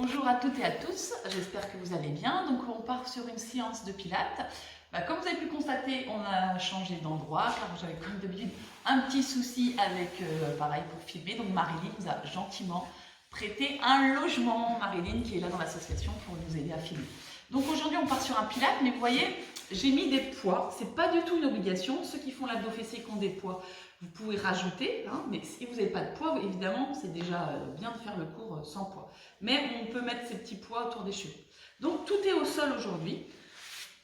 Bonjour à toutes et à tous, j'espère que vous allez bien. Donc on part sur une séance de pilates. Comme vous avez pu constater, on a changé d'endroit car j'avais comme d'habitude un petit souci avec, pareil pour filmer. Donc Marilyn nous a gentiment prêté un logement. Marilyn qui est là dans l'association pour nous aider à filmer. Donc aujourd'hui on part sur un pilates, mais vous voyez, j'ai mis des poids. C'est pas du tout une obligation. Ceux qui font l'abdos fessier qui ont des poids, vous pouvez rajouter, hein, mais si vous n'avez pas de poids, évidemment, c'est déjà bien de faire le cours sans poids. Mais on peut mettre ces petits poids autour des cheveux. Donc tout est au sol aujourd'hui.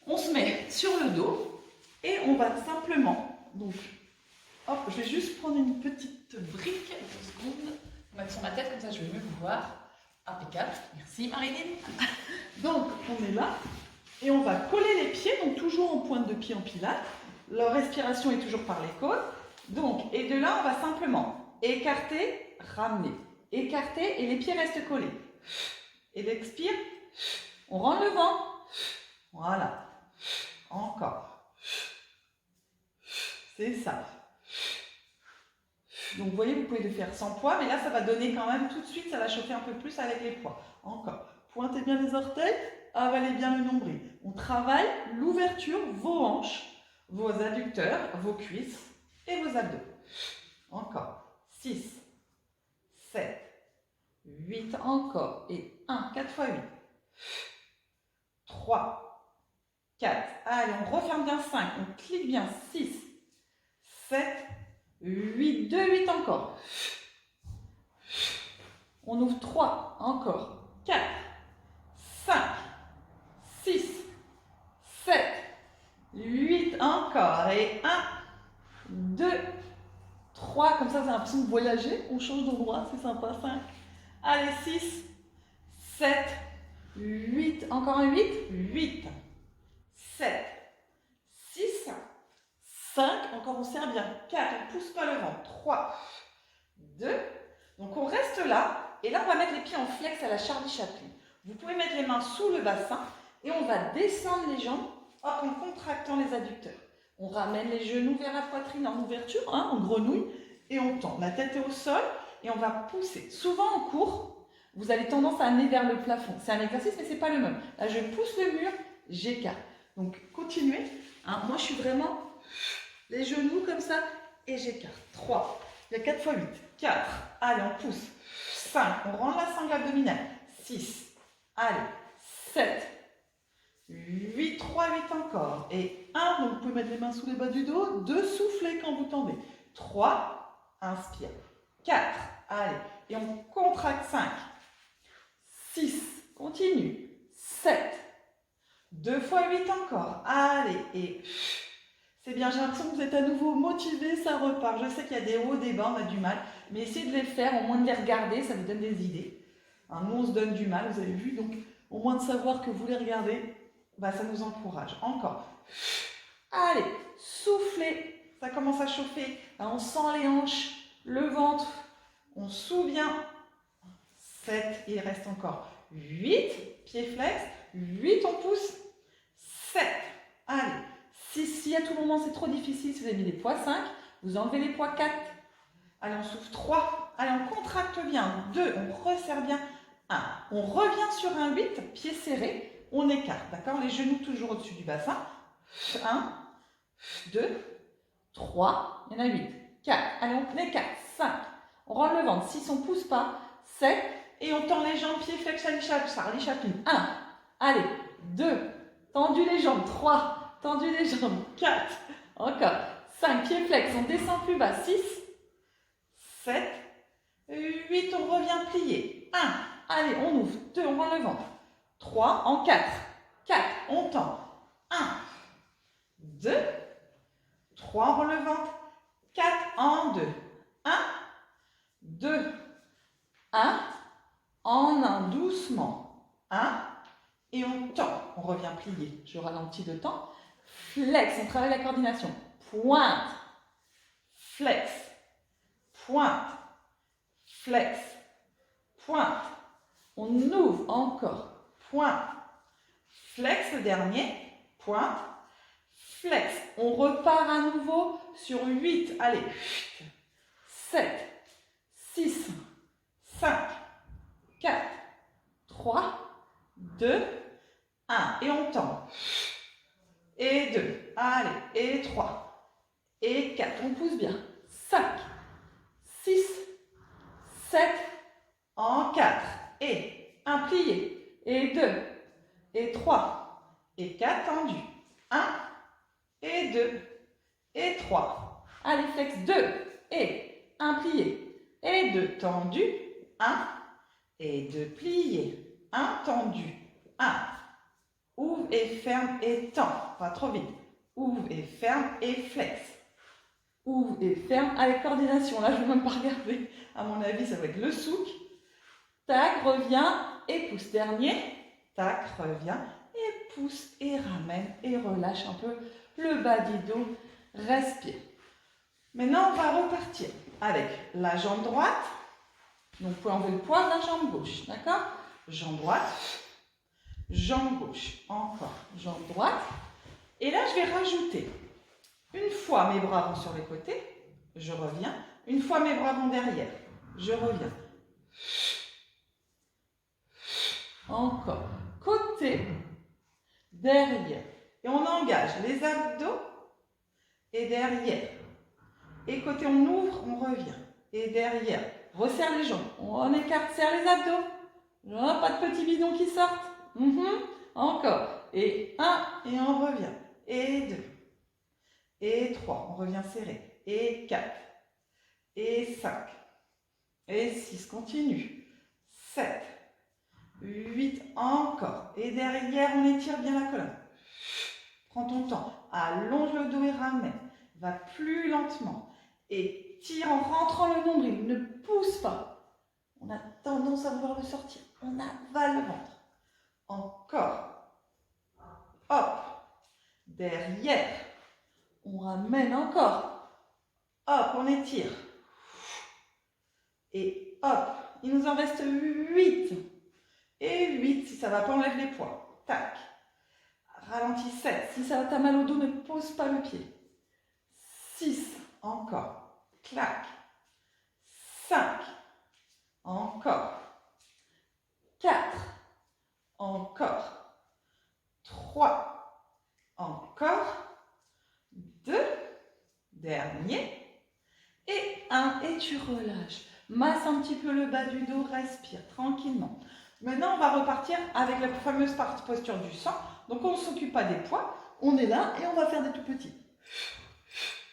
On se met sur le dos et on va simplement, donc, hop, je vais juste prendre une petite brique, 2 secondes, mettre sur ma tête, comme ça je vais mieux vous voir. Impeccable, merci Marilyn. Donc on est là et on va coller les pieds, donc toujours en pointe de pied en pilates. La respiration est toujours par les côtes. Donc, et de là, on va simplement écarter, ramener, écarter et les pieds restent collés. Et l'expire, on rend le vent. Voilà. Encore. C'est ça. Donc, vous voyez, vous pouvez le faire sans poids, mais là, ça va donner quand même tout de suite, ça va chauffer un peu plus avec les poids. Encore. Pointez bien les orteils, avalez bien le nombril. On travaille l'ouverture, vos hanches, vos adducteurs, vos cuisses et vos abdos. Encore. 6, 7, 8 encore. Et 1, 4 fois 8. 3, 4. Allez, on referme bien 5. On clique bien 6, 7, 8. 2, 8 encore. On ouvre 3 encore. 4, 5, 6, 7, 8 encore. Et 1, 2, 3, comme ça vous avez l'impression de voyager, on change d'endroit, c'est sympa, 5, allez 6, 7, 8, encore un 8, 8, 7, 6, 5, encore on serre bien, 4, on ne pousse pas le ventre, 3, 2, donc on reste là, et là on va mettre les pieds en flex à la Charlie Chaplin. Vous pouvez mettre les mains sous le bassin, et on va descendre les jambes, hop, en contractant les adducteurs. On ramène les genoux vers la poitrine en ouverture, hein, en grenouille, et on tend. La tête est au sol et on va pousser. Souvent en cours, vous avez tendance à amener vers le plafond. C'est un exercice, mais ce n'est pas le même. Là, je pousse le mur, j'écarte. Donc, continuez. Hein, moi, je suis vraiment les genoux comme ça et j'écarte. 3, il y a 4 fois 8. 4, allez, on pousse. 5, on rentre la sangle abdominale. 6, allez, 7, 8, 3, 8 encore. Et 1, donc vous pouvez mettre les mains sous les bas du dos. 2, soufflez quand vous tendez. 3, inspire. 4, allez. Et on contracte 5. 6, continue. 7, 2 fois 8 encore. Allez, et c'est bien, j'ai l'impression que vous êtes à nouveau motivé, ça repart. Je sais qu'il y a des hauts, des bas, on a du mal. Mais essayez de les faire, au moins de les regarder, ça vous donne des idées. Hein, nous, on se donne du mal, vous avez vu. Donc, au moins de savoir que vous les regardez, bah, ça nous encourage. Encore. Allez, soufflez. Ça commence à chauffer. Là, on sent les hanches, le ventre. On souffle bien. 7, il reste encore 8. Pieds flex. 8, on pousse. 7. Allez. 6, si à tout moment c'est trop difficile, si vous avez mis les poids 5, vous enlevez les poids 4. Allez, on souffle 3. Allez, on contracte bien. 2, on resserre bien. 1. On revient sur un 8, pieds serrés. On écarte, d'accord? Les genoux toujours au-dessus du bassin. 1, 2, 3, il y en a 8. 4, allez, on écarte. 5, on rentre le ventre. 6, on ne pousse pas. 7, et on tend les jambes, pieds flex, Charlie Chaplin. 1, allez, 2, tendu les jambes. 3, tendu les jambes. 4, encore. 5, pieds flex, on descend plus bas. 6, 7, 8, on revient plié. 1, allez, on ouvre. 2, on rentre le ventre. 3 en 4. 4, on tend. 1, 2, 3, on rend le ventre. 4 en 2. 1, 2, 1, en 1, doucement. 1, et on tend. On revient plié. Je ralentis le temps. Flex, on travaille la coordination. Pointe, flex, pointe, flex, pointe. On ouvre encore. Pointe, flex le dernier, pointe, flex. On repart à nouveau sur 8, allez, 7, 6, 5, 4, 3, 2, 1. Et on tend. Et 2. Allez. Et 3. Et 4. On pousse bien. 5, 6, 7, en 4. Et 1 plié. Et 2. Et 3. Et 4 tendus. 1. Et 2. Et 3. Allez, flex. 2. Et 1 plié. Et 2 tendus. 1. Et 2 pliés. 1 tendu. 1. Ouvre et ferme et tend. Pas trop vite. Ouvre et ferme et flex. Ouvre et ferme avec coordination. Là, je ne vais même pas regarder. À mon avis, ça va être le souk. Tac, reviens et pousse. Dernier. Tac, reviens et pousse et ramène et relâche un peu le bas du dos. Respire. Maintenant, on va repartir avec la jambe droite. Donc, vous pouvez enlever le poids de la jambe gauche. D'accord? Jambe droite. Jambe gauche. Encore. Jambe droite. Et là, je vais rajouter. Une fois mes bras vont sur les côtés, je reviens. Une fois mes bras vont derrière, je reviens. Encore. Côté, derrière. Et on engage les abdos et derrière. Et côté, on ouvre, on revient. Et derrière. Resserre les jambes. On écarte, serre les abdos. Non, pas de petits bidons qui sortent. Encore. Et 1, et on revient. Et 2. Et 3, on revient serré. Et 4. Et 5. Et 6, continue. 7. 8, encore. Et derrière, on étire bien la colonne. Prends ton temps. Allonge le dos et ramène. Va plus lentement. Et tire en rentrant le nombril. Ne pousse pas. On a tendance à vouloir le sortir. On avale le ventre. Encore. Hop. Derrière. On ramène encore. Hop, on étire. Et hop. Il nous en reste 8. Et 8, si ça ne va pas, on lève les poids. Tac. Ralentis 7. Si ça t'a mal au dos, ne pose pas le pied. 6. Encore. Clac. 5. Encore. 4. Encore. 3. Encore. 2. Dernier. Et 1. Et tu relâches. Masse un petit peu le bas du dos. Respire tranquillement. Maintenant, on va repartir avec la fameuse posture du sang. Donc, on ne s'occupe pas des poids. On est là et on va faire des tout petits.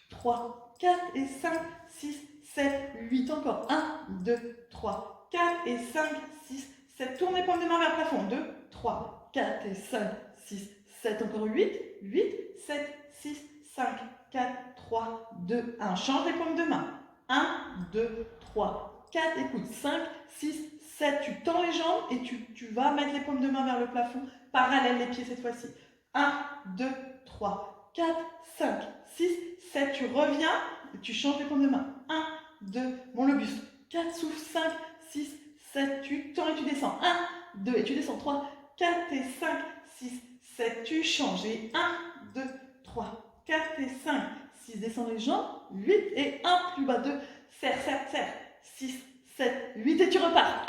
3, 4 et 5, 6, 7, 8. Encore. 1, 2, 3, 4 et 5, 6, 7. Tourne les paumes de main vers le plafond. 2, 3, 4 et 5, 6, 7. Encore 8, 8, 7, 6, 5, 4, 3, 2, 1. Change les paumes de main. 1, 2, 3, 4. Écoute. 5, 6, 7. Tu tends les jambes et tu vas mettre les paumes de main vers le plafond. Parallèle les pieds cette fois-ci. 1, 2, 3, 4, 5, 6, 7. Tu reviens et tu changes les paumes de main. 1, 2, monte le buste. 4, souffle. 5, 6, 7. Tu tends et tu descends. 1, 2 et tu descends. 3, 4 et 5, 6, 7. Tu changes. Et 1, 2, 3, 4 et 5, 6. Descends les jambes. 8 et 1 plus bas. 2. Serre, serre, serre. 6, 7, 8 et tu repars.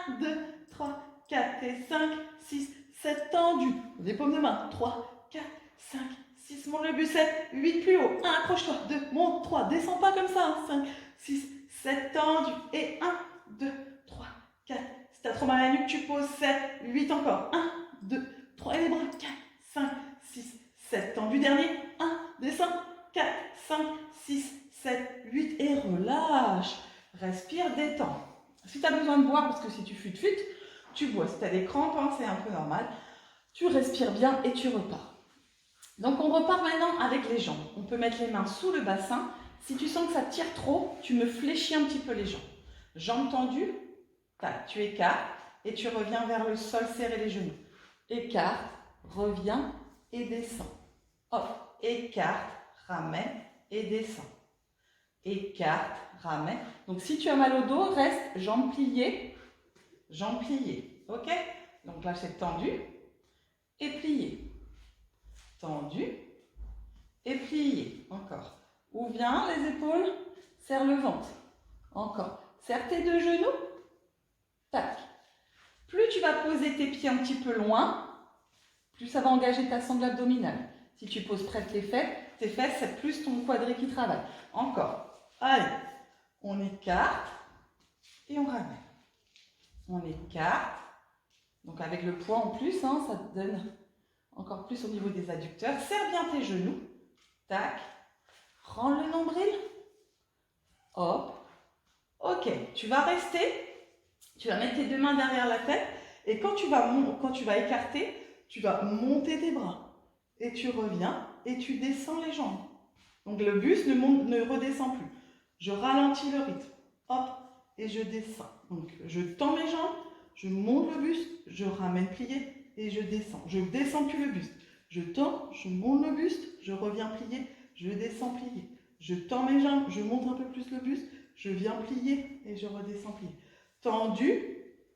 1, 2, 3, 4 et 5, 6, 7. Tendu. Les paumes de main. 3, 4, 5, 6. Monte le buste. 7, 8 plus haut. 1, accroche-toi. 2, monte. 3, descends pas comme ça. 5, 6, 7. Tendu. Et 1, 2, 3, 4. Si tu as trop mal à la nuque, tu poses. 7, 8 encore. 1, 2, 3. Et les bras. 4, 5, 6, 7. Tendu. Dernier. 1, descends. 4, 5, 6, 7, 8. Et relâche. Respire, détends. Si tu as besoin de boire, parce que si tu futes, tu bois. Si tu as des crampes, hein, c'est un peu normal. Tu respires bien et tu repars. Donc, on repart maintenant avec les jambes. On peut mettre les mains sous le bassin. Si tu sens que ça tire trop, tu me fléchis un petit peu les jambes. Jambes tendues, tac, tu écartes et tu reviens vers le sol, serrer les genoux. Écarte, reviens et descends. Hop, écarte, ramène et descends. Écarte, ramène. Donc, si tu as mal au dos, reste jambes pliées, ok? Donc là, c'est tendu et plié. Tendu et plié. Encore. Ouvre bien les épaules, serre le ventre. Encore. Serre tes deux genoux. Tac. Plus tu vas poser tes pieds un petit peu loin, plus ça va engager ta sangle abdominale. Si tu poses près de tes fesses, c'est plus ton quadri qui travaille. Encore. Allez, on écarte et on ramène. On écarte. Donc avec le poids en plus, hein, ça te donne encore plus au niveau des adducteurs. Serre bien tes genoux. Tac. Rends le nombril. Hop. Ok, tu vas rester. Tu vas mettre tes deux mains derrière la tête. Et quand tu vas écarter, tu vas monter tes bras. Et tu reviens et tu descends les jambes. Donc le buste ne redescend plus. Je ralentis le rythme. Hop, et je descends. Donc je tends mes jambes, je monte le buste, je ramène plié et je descends. Je ne descends plus le buste. Je tends, je monte le buste, je reviens plié, je descends plié. Je tends mes jambes, je monte un peu plus le buste, je viens plié et je redescends plié. Tendu,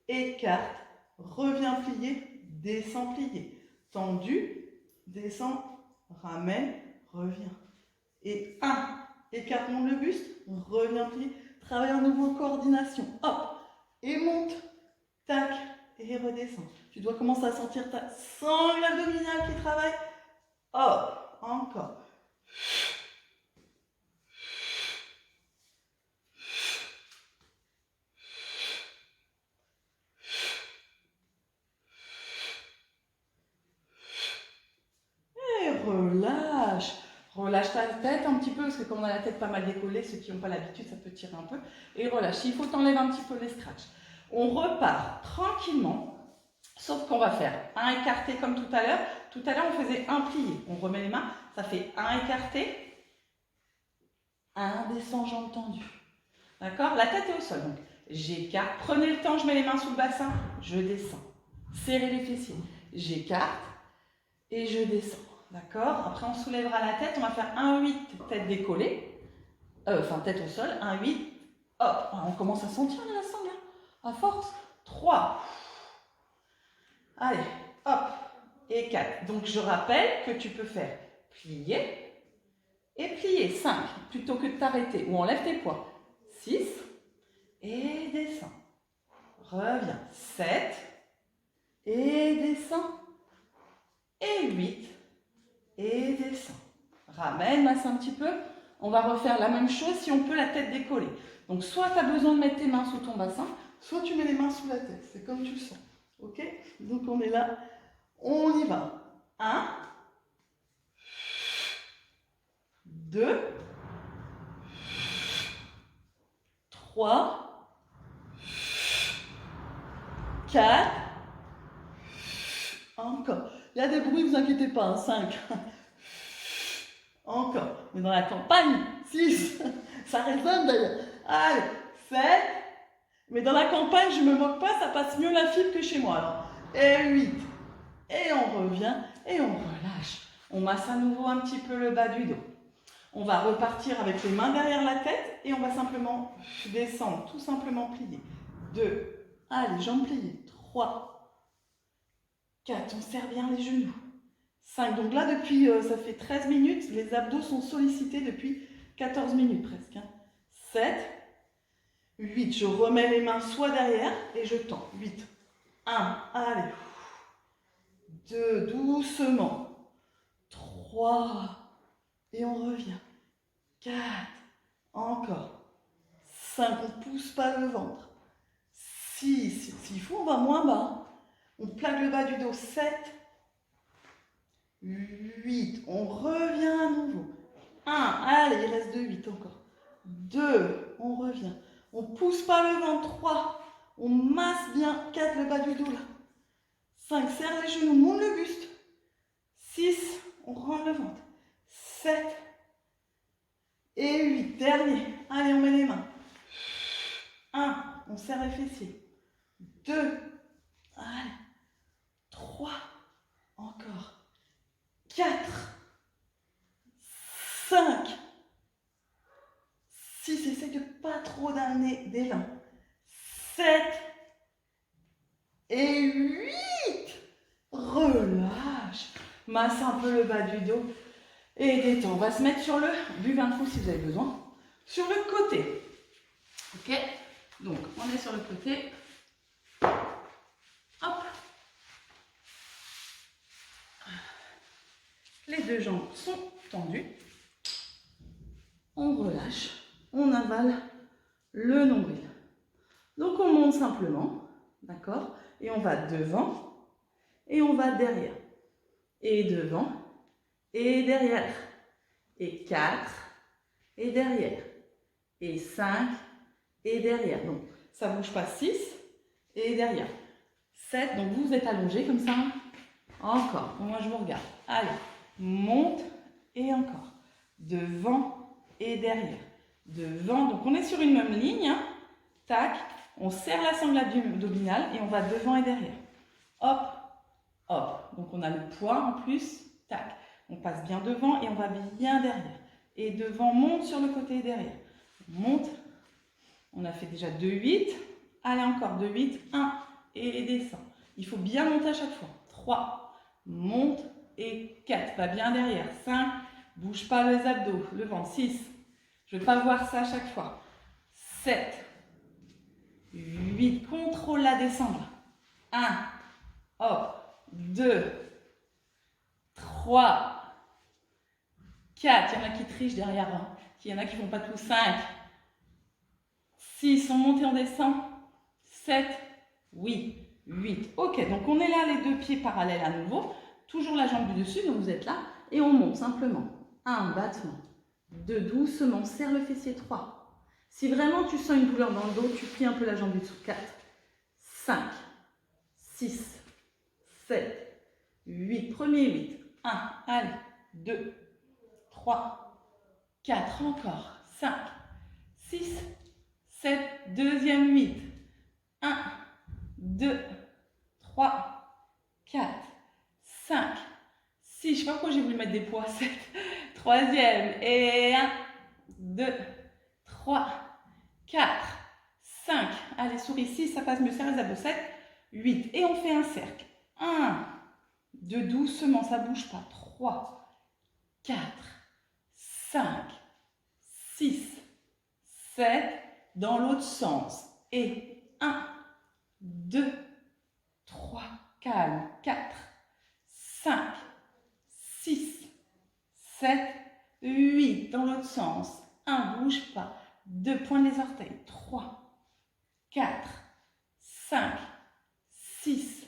écarte, reviens plié, descends plié. Tendu, descends, ramène, reviens. Et 1, écarte, monte le buste, reviens plié, travaille à nouveau coordination. Hop, et monte, tac, et redescends. Tu dois commencer à sentir ta sangle abdominale qui travaille. Hop, encore. Et relâche. Relâche ta tête un petit peu, parce que comme on a la tête pas mal décollée, ceux qui n'ont pas l'habitude, ça peut tirer un peu. Et relâche. Il faut t'enlèver un petit peu les scratchs. On repart tranquillement, sauf qu'on va faire un écarté comme tout à l'heure. Tout à l'heure, on faisait un plié. On remet les mains, ça fait un écarté, un descend, jambes tendues. D'accord? La tête est au sol. Donc, j'écarte. Prenez le temps, je mets les mains sous le bassin, je descends. Serrez les fessiers. J'écarte et je descends. D'accord? Après, on soulèvera la tête. On va faire un 8, tête décollée. Enfin, tête au sol. Un 8. Hop. On commence à sentir la sangle. À force. 3. Allez. Hop. Et 4. Donc, je rappelle que tu peux faire plier et plier. 5. Plutôt que de t'arrêter. Ou enlève tes poids. 6. Et descends. Reviens. 7. Et descends. Et 8. Et descends. Ramène, masse un petit peu. On va refaire la même chose si on peut la tête décollée. Donc soit tu as besoin de mettre tes mains sous ton bassin, soit tu mets les mains sous la tête. C'est comme tu le sens. Ok? Donc on est là. On y va. 1. 2. 3. 4. Encore. Il y a des bruits, ne vous inquiétez pas. 5. Encore. Mais dans la campagne, 6. Ça résonne d'ailleurs. Allez, 7. Mais dans la campagne, je ne me moque pas, ça passe mieux la fibre que chez moi. Alors. Et 8. Et on revient et on relâche. On masse à nouveau un petit peu le bas du dos. On va repartir avec les mains derrière la tête et on va simplement descendre, tout simplement plier. 2. Allez, jambes pliées. 3. 4. On serre bien les genoux. 5. Donc là, depuis, ça fait 13 minutes, les abdos sont sollicités depuis 14 minutes presque. 7. 8. Je remets les mains soit derrière et je tends. 8. 1. Allez. 2. Doucement. 3. Et on revient. 4. Encore. 5. On ne pousse pas le ventre. 6. S'il faut, on va moins bas. On plaque le bas du dos. 7. 8, on revient à nouveau. 1, allez, il reste 2, 8 encore. 2, on revient. On ne pousse pas le ventre. 3, on masse bien. 4, le bas du dos là. 5, serre les genoux, monte le buste. 6, on rentre le ventre. 7 et 8, dernier. Allez, on met les mains. 1, on serre les fessiers. 2, allez. 3, encore. 4, 5, 6, essaye de pas trop d'amener d'élan. 7 et 8, relâche. Masse un peu le bas du dos et détends. On va se mettre sur le, buvez un coup si vous avez besoin, sur le côté. Ok? Donc, on est sur le côté. deux jambes sont tendues. On relâche, on avale le nombril. Donc on monte simplement, d'accord? Et on va devant et on va derrière. Et devant et derrière. Et 4 et derrière. Et 5 et derrière. Donc ça ne bouge pas. 6 et derrière. 7, donc vous êtes allongé comme ça. Encore, moi je vous regarde. Allez, monte et encore. Devant et derrière. Devant, donc on est sur une même ligne. Hein. Tac, on serre la sangle abdominale et on va devant et derrière. Hop, hop. Donc on a le poids en plus. Tac, on passe bien devant et on va bien derrière. Et devant, monte sur le côté et derrière. On monte. On a fait déjà 2, 8. Allez encore, 2, 8, 1 et descend. Il faut bien monter à chaque fois. 3, monte et 4, va bien derrière. 5, bouge pas les abdos, le ventre. 6, je ne veux pas voir ça à chaque fois. 7, 8, contrôle la descente. 1, hop, 2, 3, 4, il y en a qui trichent derrière, hein. Il y en a qui ne font pas tout. 5, 6, on monte et on descend. 7, oui, 8. Ok, donc on est là, les deux pieds parallèles à nouveau. Toujours la jambe du dessus, donc vous êtes là. Et on monte simplement. 1, battement. 2, doucement, serre le fessier. 3. Si vraiment tu sens une douleur dans le dos, tu plies un peu la jambe du dessous. 4, 5, 6, 7, 8. Premier 8. 1, allez. 2, 3, 4, encore. 5, 6, 7, deuxième 8. 1, 2, 3, 4, 5, 6. Je ne sais pas pourquoi j'ai voulu mettre des poids. 7, troisième. Et 1, 2, 3, 4, 5. Allez, souris. 6, ça passe mieux. Serre les abdos. 7, 8. Et on fait un cercle. 1, 2, doucement, ça ne bouge pas. 3, 4, 5, 6, 7. Dans l'autre sens. Et 1, 2, 3, calme, 4, 5, 6, 7, 8, dans l'autre sens. 1, bouge pas. 2, pointe les orteils. 3, 4, 5, 6,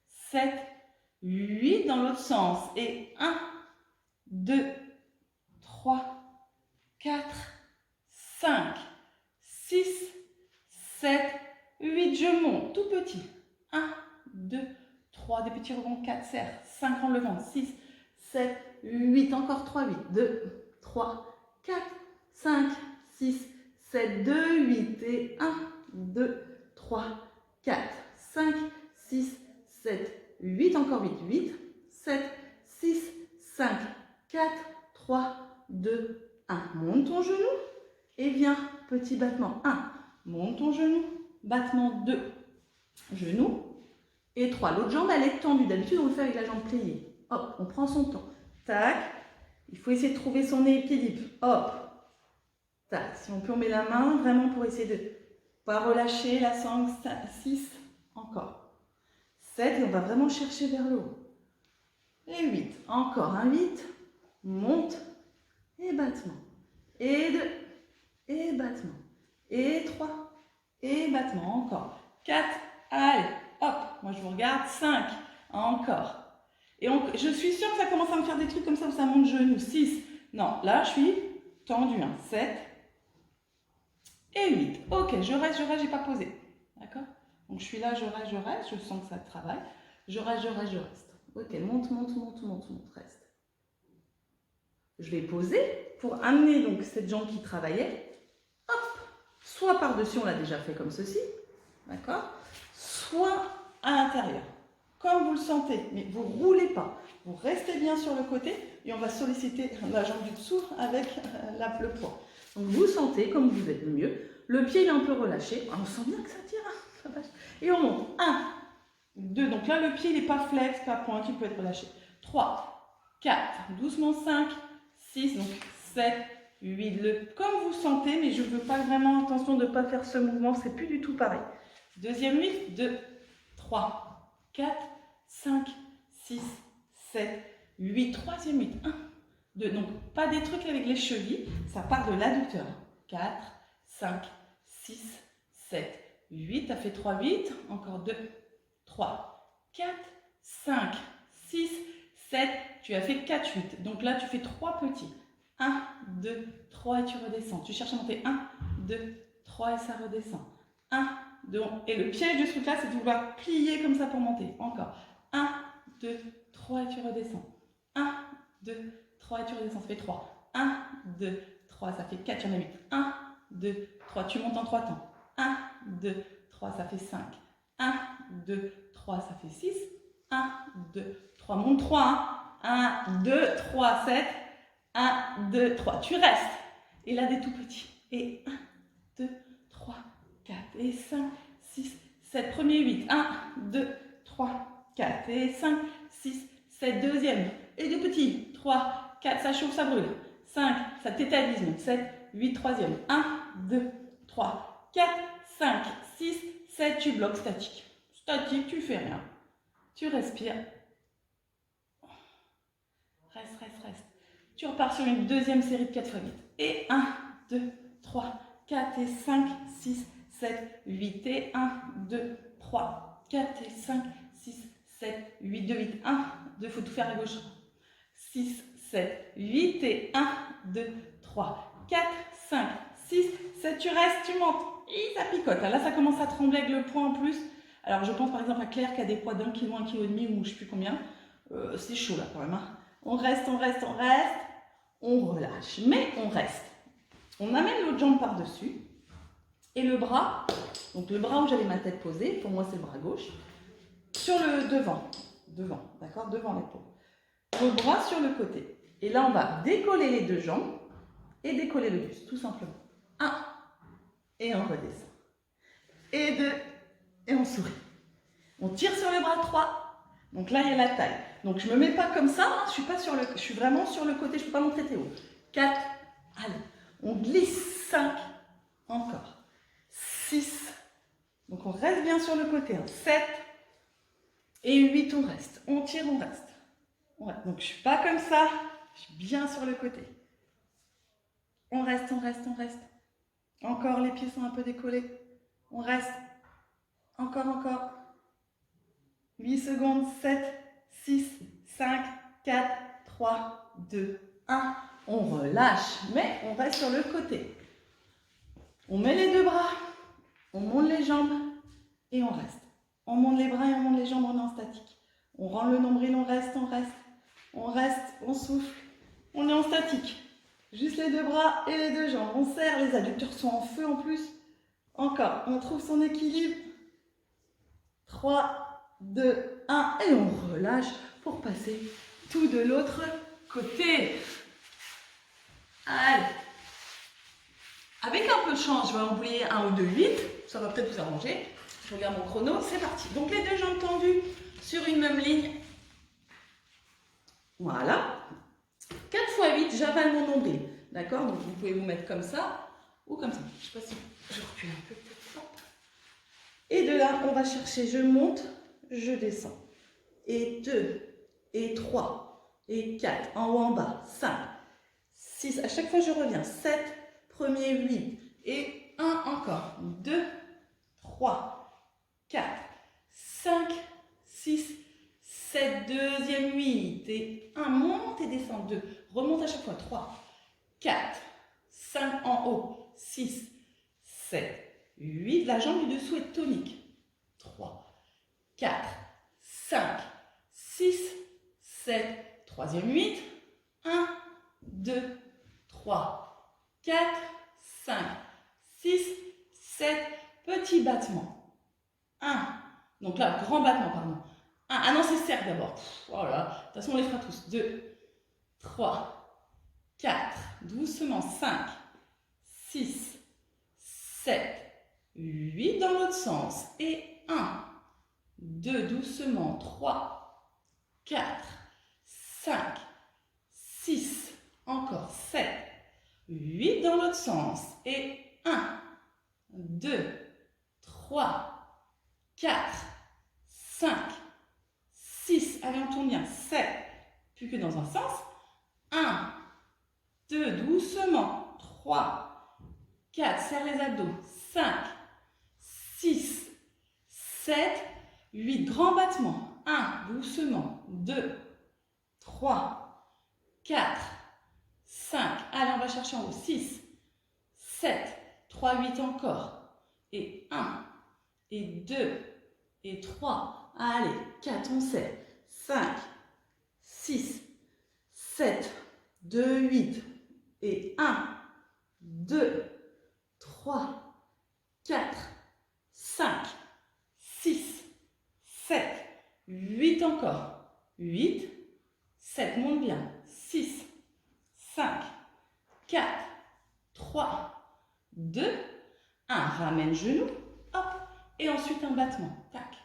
7, 8, dans l'autre sens. Et 1, 2, 3, 4, 5, 6, 7, 8, je monte, tout petit. 1, 2, 3, des petits rebonds, 4, serre, 5 en levant, 6, 7, 8, encore 3, 8, 2, 3, 4, 5, 6, 7, 2, 8, et 1, 2, 3, 4, 5, 6, 7, 8, encore 8, 8, 7, 6, 5, 4, 3, 2, 1. Monte ton genou et viens, petit battement. 1, monte ton genou, battement 2, genou et 3. L'autre jambe, elle est tendue. D'habitude, on le fait avec la jambe pliée. Hop, on prend son temps. Tac. Il faut essayer de trouver son équilibre. Hop. Tac. Si on peut, on met la main vraiment pour essayer de pas relâcher la sangle. 6, encore. 7, et on va vraiment chercher vers le haut. Et 8. Encore un 8. Monte et battement. Et 2. Et battement. Et 3. Et battement. Encore. 4. Allez. Hop. Moi, je vous regarde. 5. Encore. Et je suis sûre que ça commence à me faire des trucs comme ça où ça monte genou. 6. Non, là, je suis tendue. 7. Et 8. Ok, je reste, j'ai pas posé. D'accord? Donc, je suis là, je reste. Je sens que ça travaille. Je reste. Ok, monte, reste. Je vais poser pour amener donc cette jambe qui travaillait. Hop! Soit par-dessus, on l'a déjà fait comme ceci. D'accord? Soit à l'intérieur. Comme vous le sentez, mais vous ne roulez pas. Vous restez bien sur le côté et on va solliciter la jambe du dessous avec le poids. Donc vous sentez comme vous êtes le mieux. Le pied il est un peu relâché. On sent bien que ça tire. Hein, et on monte. 1, 2. Donc là, le pied il n'est pas flex, pas pointu, il peut être relâché. 3, 4. Doucement 5, 6. Donc 7, 8. Comme vous sentez, mais je ne veux pas vraiment, attention de ne pas faire ce mouvement. C'est plus du tout pareil. Deuxième 8. 2, 3, 4, 5, 6, 7, 8, troisième 8, 1, 2, donc pas des trucs avec les chevilles, ça part de l'adducteur. 4, 5, 6, 7, 8, tu as fait 3, 8, encore 2, 3, 4, 5, 6, 7, tu as fait 4, 8. Donc là, tu fais 3 petits. 1, 2, 3 et tu redescends. Tu cherches à monter 1, 2, 3 et ça redescend. 1, 2, et le piège de ce truc-là, c'est de vouloir plier comme ça pour monter. Encore. 1, 2, 3 et tu redescends. 1, 2, 3 et tu redescends. Ça fait 3. 1, 2, 3, ça fait 4, il y en a 8. 1, 2, 3, tu montes en 3 temps. 1, 2, 3, ça fait 5. 1, 2, 3, ça fait 6. 1, 2, 3, monte 3. 1, 2, 3, 7. 1, 2, 3. Tu restes. Et là, des tout petits. Et 1, 2, 3, 4 et 5, 6, 7. Premier 8. 1, 2, 3, 4 et 5, 6, 7. Deuxième. Et des petits. 3, 4. Ça chauffe, ça brûle. 5. Ça tétanisme. 7, 8. Troisième. 1, 2, 3, 4, 5, 6, 7. Tu bloques statique. Statique, tu fais rien. Tu respires. Reste, reste, reste. Tu repars sur une deuxième série de 4 x 8. Et 1, 2, 3, 4 et 5, 6, 7, 8 et 1, 2, 3, 4 et 5, 6, 7, 8, 2, 8, 1, 2, il faut tout faire à gauche. 6, 7, 8 et 1, 2, 3, 4, 5, 6, 7, tu restes, tu montes. Et ça picote. Là, ça commence à trembler avec le poids en plus. Alors, je pense par exemple à Claire qui a des poids d'1 kg, 1,5 kg ou je ne sais plus combien. C'est chaud là quand même. Hein. On reste, on reste, on reste. On relâche, mais on reste. On amène l'autre jambe par-dessus. Et le bras, donc le bras où j'avais ma tête posée, pour moi c'est le bras gauche, sur le devant. Devant, d'accord? Devant l'épaule. Le bras sur le côté. Et là, on va décoller les deux jambes et décoller le buste, tout simplement. 1, et on redescend. Et 2, et on sourit. On tire sur le bras 3. Donc là, il y a la taille. Donc je ne me mets pas comme ça, hein, je suis vraiment sur le côté, je ne peux pas monter très haut. 4, allez, on glisse. 5, encore. 6, donc on reste bien sur le côté. Hein. 7, et 8, on reste. On tire, on reste. Ouais, donc je ne suis pas comme ça, je suis bien sur le côté. On reste, on reste, on reste. Encore, les pieds sont un peu décollés. On reste. Encore, encore. 8 secondes, 7, 6, 5, 4, 3, 2, 1. On relâche, mais on reste sur le côté. On met les deux bras, on monte les jambes et on reste. On monte les bras et on monte les jambes, on est en statique. On rend le nombril, on reste, on reste. On reste, on souffle, on est en statique. Juste les deux bras et les deux jambes. On serre, les adducteurs sont en feu en plus. Encore, on trouve son équilibre. 3, 2, 1 et on relâche pour passer tout de l'autre côté. Allez. Avec un peu de chance, je vais embrouiller 1 ou 2, 8. Ça va peut-être vous arranger. Je regarde mon chrono, c'est parti. Donc les deux jambes tendues sur une même ligne. Voilà. 4 x 8, j'avale mon nombril. D'accord? Donc vous pouvez vous mettre comme ça ou comme ça. Je ne sais pas si je recule un peu peut-être. Et de là, on va chercher, je monte, je descends. Et 2, et 3, et 4, en haut, en bas, 5, 6, à chaque fois je reviens, 7, premier 8, et 1 encore, 2, 3, 4, 5, 6, 7, deuxième 8, et 1, monte et descend, 2, remonte à chaque fois, 3, 4, 5 en haut, 6, 7, 8, la jambe du dessous est tonique, 3, 4, 5, 6, 7, troisième 8, 1, 2, 3, 4, 5, 6, 7, petit battement, 1, donc là, grand battement, pardon, 1, ah non, c'est cercle d'abord, oh là, de toute façon, on les fera tous, 2, 3, 4, doucement, 5, 6, 7, 8 dans l'autre sens, et 1, 2, doucement, 3, 4, 5, 6, encore 7, 8 dans l'autre sens, et 1, 2, 3, 4, 5, 6, allez on tourne bien, 7, plus que dans un sens. 1, 2, doucement. 3, 4, serre les abdos. 5, 6, 7, 8, grand battement. 1, doucement. 2, 3, 4, 5. Allez, on va chercher en haut. 6, 7, 3, 8 encore. Et 1, et 2, et 3. Allez, 4, on serre. 5, 6, 7, 2, 8. Et 1, 2, 3, 4, 5, 6, 7, 8 encore. 8, 7, monte bien. 6, 5, 4, 3, 2, 1. Ramène genou, hop. Et ensuite un battement. Tac.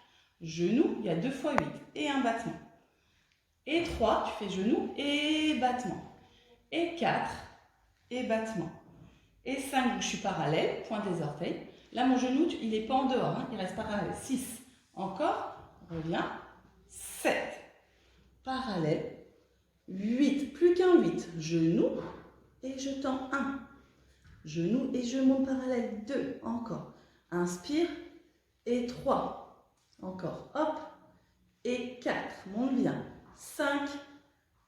Genou, il y a 2 fois 8. Et un battement. Et 3, tu fais genou et battement. Et 4, et battement. Et 5, je suis parallèle, pointe des orteils. Là, mon genou, il n'est pas en dehors, hein, il reste parallèle. 6, encore, reviens. 7, parallèle. 8, plus qu'un 8. Genou et je tends 1. Genou et je monte parallèle. 2, encore. Inspire et 3. Encore, hop. Et 4, monte bien. 5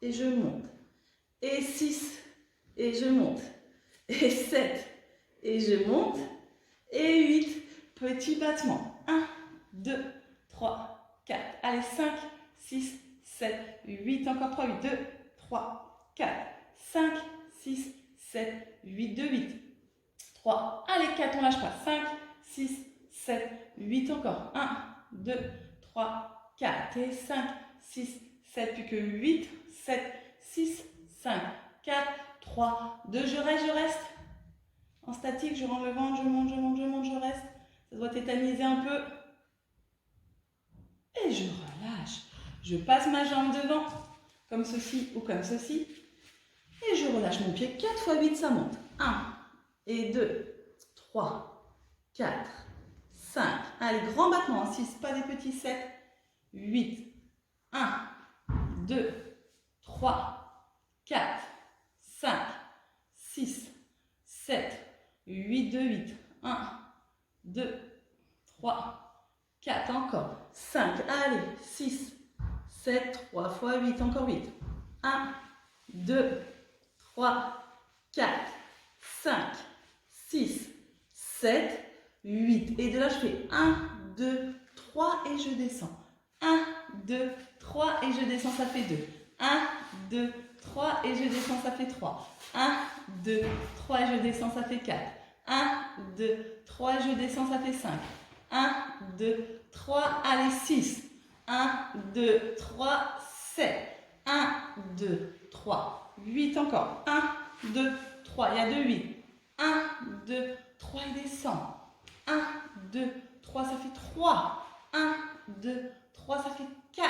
et je monte. Et 6 et je monte. Et 7 et je monte. Et 8, petit battement. 1, 2, 3, 4. Allez, 5, 6, 7, 8. Encore 3, 8. 2, 3, 4, 5, 6, 7, 8. 2, 8. 3. Allez, 4, on lâche pas. 5, 6, 7, 8 encore. 1, 2, 3, 4. Et 5, 6, 7, plus que 8, 7, 6, 5, 4, 3, 2. Je reste. En statique, je rends le ventre, je monte, je monte, je monte, je reste. Ça doit tétaniser un peu. Et je relâche. Je passe ma jambe devant, comme ceci ou comme ceci. Et je relâche mon pied. 4 fois 8, ça monte. 1 et 2, 3, 4, 5. Allez, grand battement. 6, pas des petits 7. 8. 1, 2, 3, 4, 5, 6, 7, 8, 2, 8. 1, 2, 3, 4. Encore. 5. Allez, 6, 7, 3 fois 8. Encore 8. 1, 2, 3, 4, 5, 6, 7, 8. Et de là, je fais 1, 2, 3 et je descends. 1, 2, 3 et je descends, ça fait 2. 1, 2, 3 et je descends, ça fait 3. 1, 2, 3 et je descends, ça fait 4. 1, 2, 3 et je descends, ça fait 5. 1, 2, 3, allez, 6. 1, 2, 3, 7. 1, 2, 3, 8 encore. 1, 2, 3, il y a 2, 8. 1, 2, 3, il descend. 1, 2, 3, ça fait 3. 1, 2, 3, ça fait 4.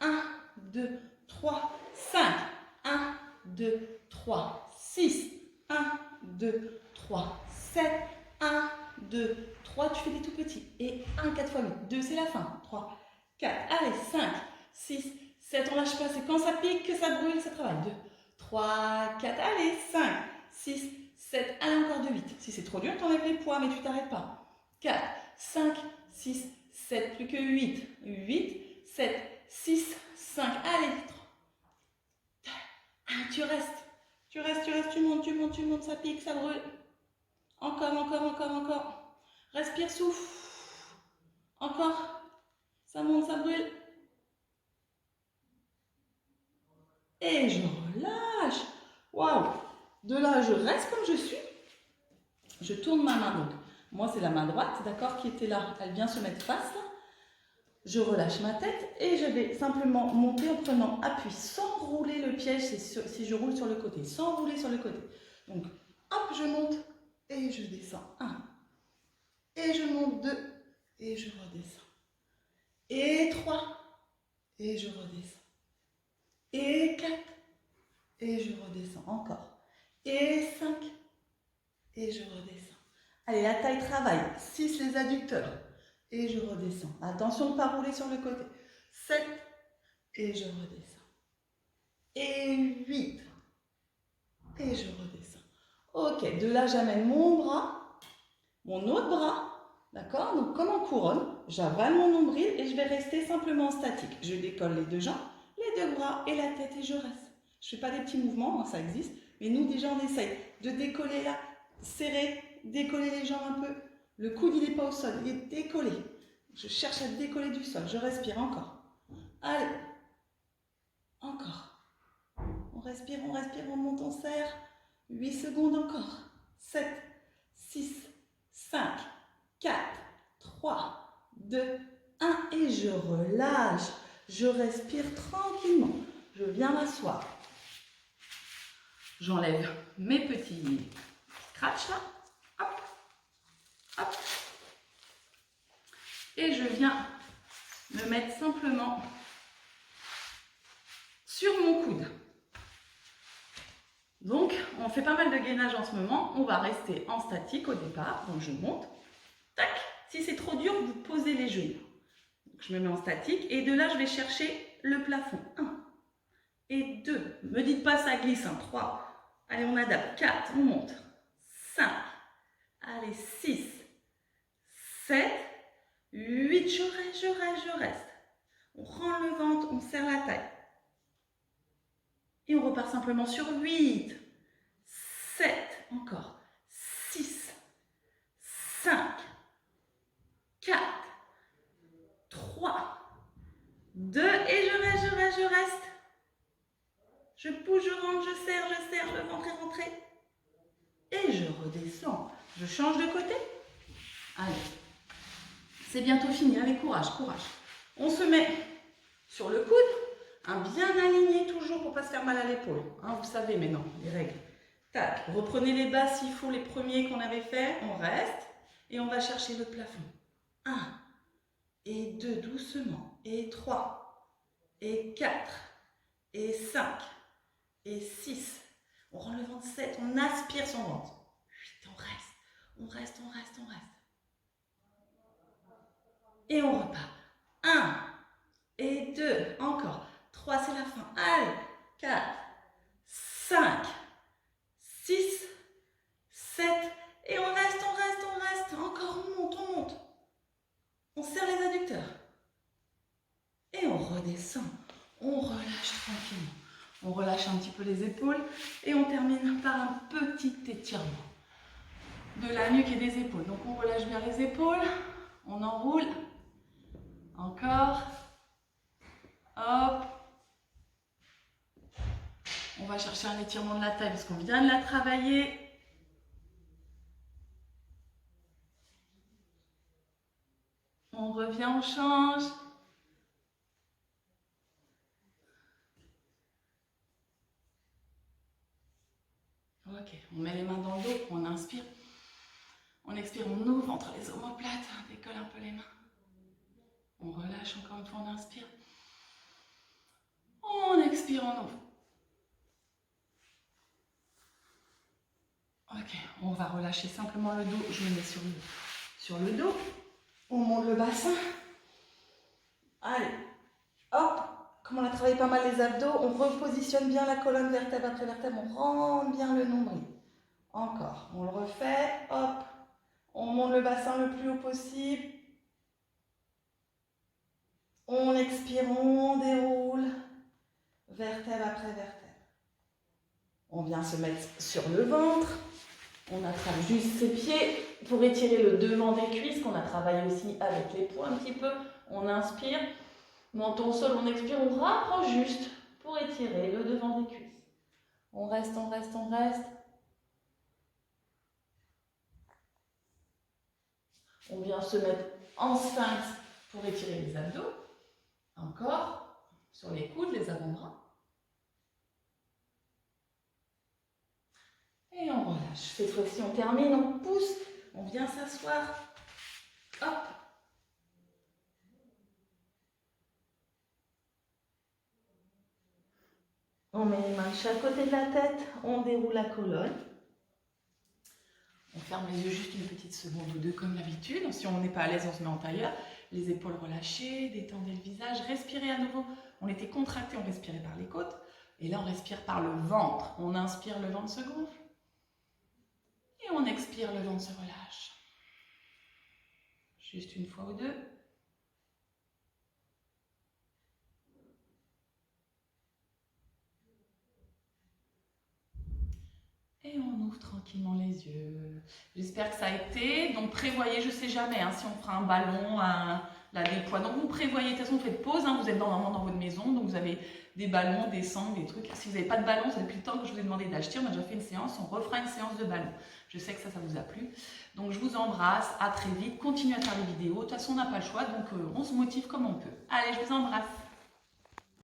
1, 2, 3, 5. 1, 2, 3, 6. 1, 2, 3, 7. 1, 2, 3, tu fais des tout petits. Et 1, 4 fois 8. 2, c'est la fin. 3, 4, allez, 5, 6, 7, on lâche pas. C'est quand ça pique que ça brûle, ça travaille. 2, 3, 4, allez, 5, 6, 7, allez, encore 2, 8. Si c'est trop dur, t'enlèves les poids, mais tu t'arrêtes pas. 4, 5, 6, 7, plus que 8. 8, 7, 6, 5, allez, 3. Tu restes, tu montes, ça pique, ça brûle. Encore. Respire, souffle. Encore. Ça monte, ça brûle. Et je relâche. Waouh. De là, je reste comme je suis. Je tourne ma main. Donc, moi, c'est la main droite, d'accord, qui était là. Elle vient se mettre face, là. Je relâche ma tête et je vais simplement monter en prenant appui sans rouler le piège si je roule sur le côté. Sans rouler sur le côté. Donc, hop, je monte et je descends. 1. Et je monte 2. Et je redescends. Et 3. Et je redescends. Et 4. Et je redescends encore. Et 5. Et je redescends. Allez, la taille travaille. 6 les adducteurs. Et je redescends. Attention de ne pas rouler sur le côté. 7. Et je redescends. et 8. Et je redescends. Ok, de là, j'amène mon bras, mon autre bras, d'accord? Donc, comme en couronne, j'avale mon nombril et je vais rester simplement en statique. Je décolle les deux jambes, les deux bras et la tête et je reste. Je ne fais pas des petits mouvements, hein, ça existe. Mais nous, déjà, on essaye de décoller là, serrer, décoller les jambes un peu. Le coude, il n'est pas au sol, il est décollé. Je cherche à décoller du sol. Je respire encore. Allez. Encore. On respire, on monte, on serre. 8 secondes encore. 7, 6, 5, 4, 3, 2, 1. Et je relâche. Je respire tranquillement. Je viens m'asseoir. J'enlève mes petits scratchs là. Hop, hop. Et je viens me mettre simplement sur mon coude. Donc, on fait pas mal de gainage en ce moment. On va rester en statique au départ. Donc, je monte. Tac. Si c'est trop dur, vous posez les genoux. Donc, je me mets en statique. Et de là, je vais chercher le plafond. 1 et 2. Me dites pas ça glisse. 3. Allez, on adapte. 4. On monte. 5. Allez, 6. 7. 8. Je reste, je reste, je reste. On rend le ventre, on serre la taille. Et on repart simplement sur 8, 7, encore, 6, 5, 4, 3, 2, et je reste, je reste, je reste. Je pousse, je rentre, je serre, le ventre est rentré. Et je redescends. Je change de côté. Allez, c'est bientôt fini, allez, courage, courage. On se met sur le coude. Bien aligné toujours pour ne pas se faire mal à l'épaule. Vous savez maintenant les règles. Tac, reprenez les bas s'il faut, les premiers qu'on avait fait. On reste et on va chercher le plafond. 1 et 2 doucement. Et 3 et 4 et 5 et 6. On rend le ventre 7, on aspire son ventre. 8, on reste, on reste, on reste, on reste. Et on repart. 1 et 2, encore. 3, c'est la fin. Allez, 4, 5, 6, 7, et on reste, on reste, on reste. Encore, on monte, on monte. On serre les adducteurs. Et on redescend. On relâche tranquillement. On relâche un petit peu les épaules et on termine par un petit étirement de la nuque et des épaules. Donc on relâche bien les épaules. On enroule. Encore. Hop. On va chercher un étirement de la taille parce qu'on vient de la travailler. On revient, on change. Ok, on met les mains dans le dos, on inspire. On expire, on ouvre entre les omoplates, on décolle un peu les mains. On relâche encore une fois, on inspire. On expire, on ouvre. Ok, on va relâcher simplement le dos. Je me mets sur le dos. On monte le bassin. Allez, hop. Comme on a travaillé pas mal les abdos, on repositionne bien la colonne vertèbre après vertèbre. On rentre bien le nombril. Encore, on le refait. Hop. On monte le bassin le plus haut possible. On expire, on déroule. Vertèbre après vertèbre. On vient se mettre sur le ventre. On attrape juste ses pieds pour étirer le devant des cuisses qu'on a travaillé aussi avec les poings un petit peu. On inspire, menton au sol, on expire, on rapproche juste pour étirer le devant des cuisses. On reste, on reste, on reste. On vient se mettre en sphinx pour étirer les abdos. Encore, sur les coudes, les avant-bras. Et on relâche. Cette fois-ci, on termine, on pousse, on vient s'asseoir. Hop. On met les mains de chaque côté de la tête, on déroule la colonne. On ferme les yeux juste une petite seconde ou deux comme d'habitude. Si on n'est pas à l'aise, on se met en tailleur. Les épaules relâchées, détendez le visage, respirez à nouveau. On était contracté, on respirait par les côtes. Et là, on respire par le ventre. On inspire, le ventre se gonfle. Et on expire, le ventre se relâche. Juste une fois ou deux. Et on ouvre tranquillement les yeux. J'espère que ça a été. Donc prévoyez, je ne sais jamais hein, si on fera un ballon, des poids. Donc vous prévoyez, de toute façon vous faites pause, hein, vous êtes normalement dans votre maison, donc vous avez des ballons, des sangles, des trucs. Si vous n'avez pas de ballon, ça fait depuis le temps que je vous ai demandé d'acheter, on a déjà fait une séance, on refera une séance de ballon. Je sais que ça vous a plu. Donc je vous embrasse, à très vite, continuez à faire des vidéos. De toute façon on n'a pas le choix, donc on se motive comme on peut. Allez, je vous embrasse.